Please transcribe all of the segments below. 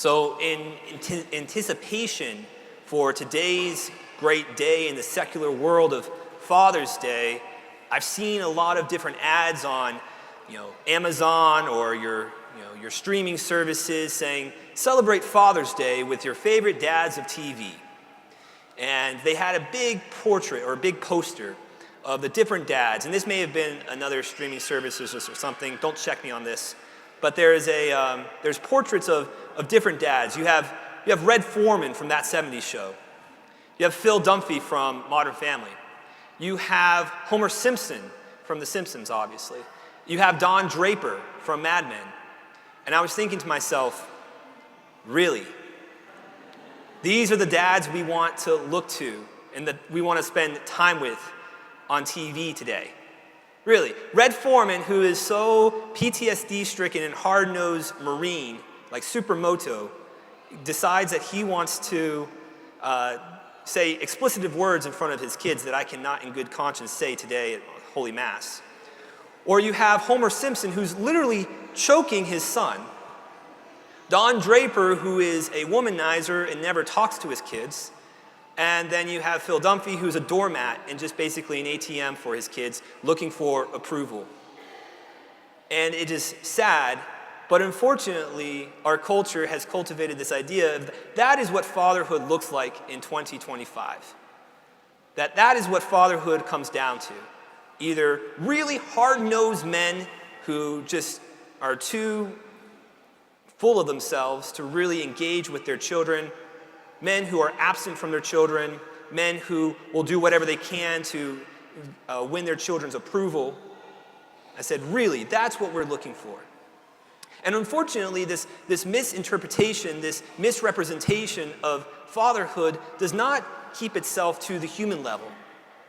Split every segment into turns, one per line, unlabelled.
So in anticipation for today's great day in the secular world of Father's Day, I've seen a lot of different ads on, Amazon or your streaming services saying, celebrate Father's Day with your favorite dads of TV. And they had a big portrait or a big poster of the different dads. And this may have been another streaming services or something. Don't check me on this. But there's portraits of different dads. You have Red Foreman from That 70s Show. You have Phil Dunphy from Modern Family. You have Homer Simpson from The Simpsons, obviously. You have Don Draper from Mad Men. And I was thinking to myself, really? These are the dads we want to look to and that we want to spend time with on TV today. Really, Red Foreman, who is so PTSD-stricken and hard-nosed Marine, like Supermoto, decides that he wants to say explicitive words in front of his kids that I cannot in good conscience say today at Holy Mass. Or you have Homer Simpson, who's literally choking his son. Don Draper, who is a womanizer and never talks to his kids. And then you have Phil Dunphy, who's a doormat and just basically an ATM for his kids, looking for approval. And it is sad, but unfortunately, our culture has cultivated this idea of that is what fatherhood looks like in 2025. That is what fatherhood comes down to. Either really hard-nosed men who just are too full of themselves to really engage with their children, men who are absent from their children, men who will do whatever they can to win their children's approval. I said, really, that's what we're looking for. And unfortunately, this misinterpretation, this misrepresentation of fatherhood does not keep itself to the human level.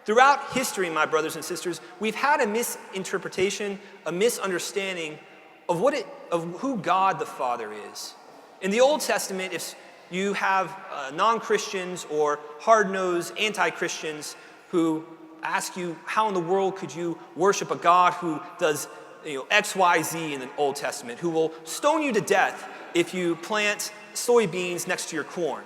Throughout history, my brothers and sisters, we've had a misinterpretation, a misunderstanding of who God the Father is. In the Old Testament, if you have non-Christians or hard-nosed anti-Christians who ask you, how in the world could you worship a God who does X, Y, Z in the Old Testament, who will stone you to death if you plant soybeans next to your corn,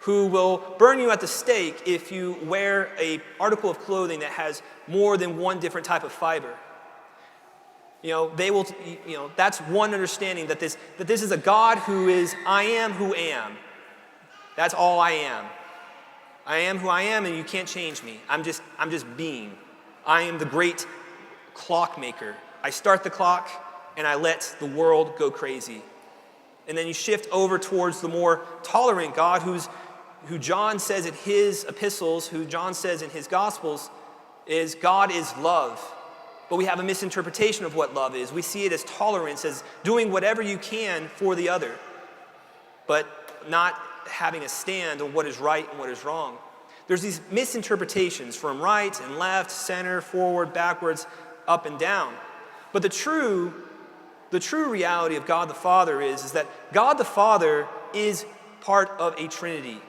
who will burn you at the stake if you wear an article of clothing that has more than one different type of fiber. They will, that's one understanding that this is a God who is, I am who am. That's all I am. I am who I am, and you can't change me. I'm just being. I am the great clockmaker. I start the clock, and I let the world go crazy. And then you shift over towards the more tolerant God, who John says in his epistles, who John says in his Gospels, is God is love. But we have a misinterpretation of what love is. We see it as tolerance, as doing whatever you can for the other, but not having a stand on what is right and what is wrong. There's these misinterpretations from right and left, center, forward, backwards, up and down. But the true reality of God the Father is that God the Father is part of a Trinity.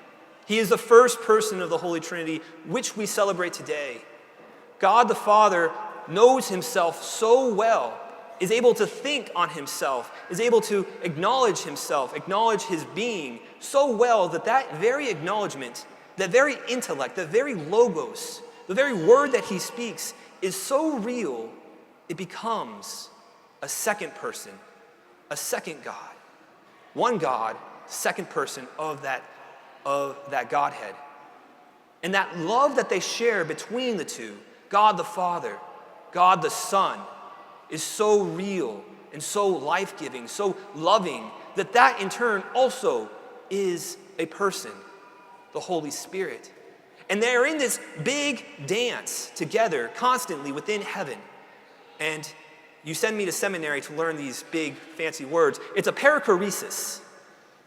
He is the first person of the Holy Trinity, which we celebrate today. God the Father knows himself so well, is able to think on himself, is able to acknowledge himself, acknowledge his being so well that very acknowledgement, that very intellect, that very logos, the very word that he speaks is so real, it becomes a second person, a second God. One God, second person of that Godhead. And that love that they share between the two, God the Father, God the Son, is so real and so life-giving, so loving, that in turn also is a person, the Holy Spirit. And they're in this big dance together constantly within heaven. And you send me to seminary to learn these big fancy words. It's a perichoresis.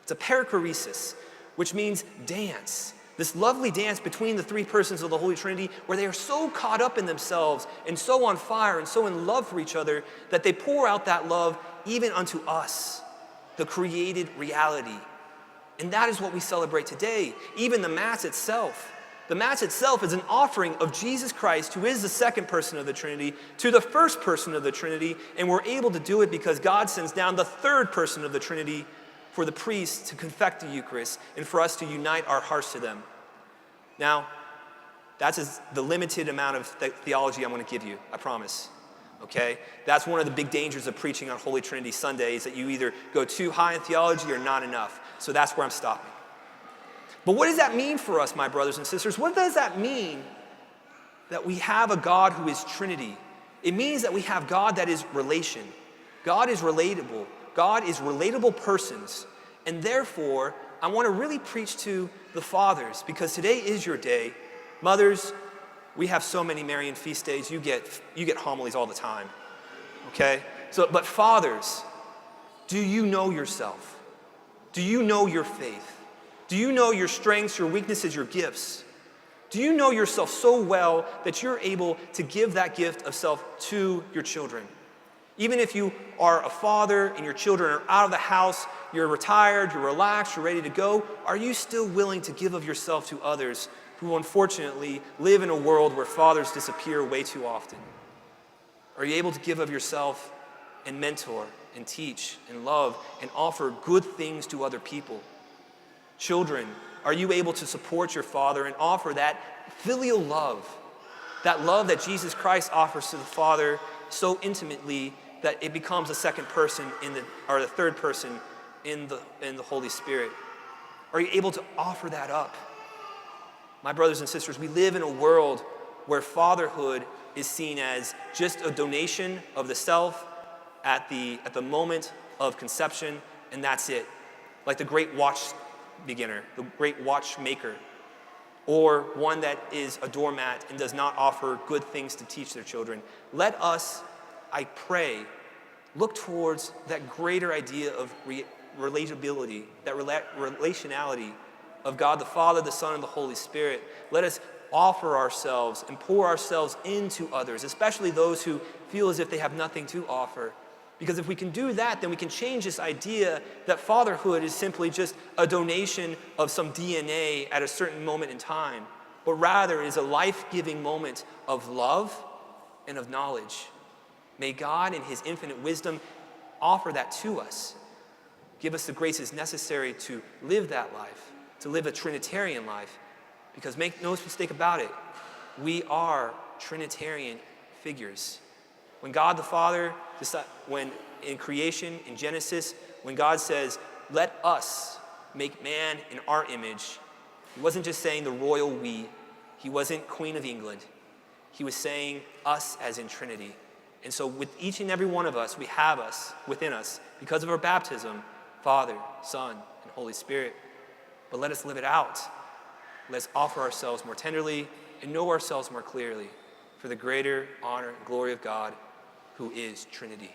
It's a perichoresis, which means dance. This lovely dance between the three persons of the Holy Trinity where they are so caught up in themselves and so on fire and so in love for each other that they pour out that love even unto us, the created reality. And that is what we celebrate today, even the Mass itself. The Mass itself is an offering of Jesus Christ, who is the second person of the Trinity, to the first person of the Trinity, and we're able to do it because God sends down the third person of the Trinity for the priests to confect the Eucharist and for us to unite our hearts to them. Now, that's the limited amount of theology I'm going to give you, I promise. Okay? That's one of the big dangers of preaching on Holy Trinity Sunday, is that you either go too high in theology or not enough. So that's where I'm stopping. But what does that mean for us, my brothers and sisters? What does that mean that we have a God who is Trinity? It means that we have God that is relation. God is relatable. God is relatable persons. And therefore, I want to really preach to the fathers, because today is your day. Mothers, we have so many Marian feast days. You get homilies all the time. Okay? But fathers, do you know yourself? Do you know your faith? Do you know your strengths, your weaknesses, your gifts? Do you know yourself so well that you're able to give that gift of self to your children? Even if you are a father and your children are out of the house, you're retired, you're relaxed, you're ready to go, are you still willing to give of yourself to others who unfortunately live in a world where fathers disappear way too often? Are you able to give of yourself and mentor and teach and love and offer good things to other people? Children, are you able to support your father and offer that filial love, that love that Jesus Christ offers to the Father so intimately that it becomes a second person or the third person in the Holy Spirit? Are you able to offer that up? My brothers and sisters, we live in a world where fatherhood is seen as just a donation of the self at the moment of conception, and that's it. Like the great watch beginner, the great watchmaker, or one that is a doormat and does not offer good things to teach their children. Let us, I pray, look towards that greater idea of relatability, that relationality of God the Father, the Son, and the Holy Spirit. Let us offer ourselves and pour ourselves into others, especially those who feel as if they have nothing to offer. Because if we can do that, then we can change this idea that fatherhood is simply just a donation of some DNA at a certain moment in time, but rather is a life-giving moment of love and of knowledge. May God in his infinite wisdom offer that to us. Give us the graces necessary to live that life, to live a Trinitarian life. Because make no mistake about it, we are Trinitarian figures. When God the Father, when in creation, in Genesis, when God says, let us make man in our image, he wasn't just saying the royal we. He wasn't Queen of England. He was saying us as in Trinity. And so with each and every one of us, we have us within us, because of our baptism, Father, Son, and Holy Spirit. But let us live it out. Let's offer ourselves more tenderly and know ourselves more clearly for the greater honor and glory of God, who is Trinity.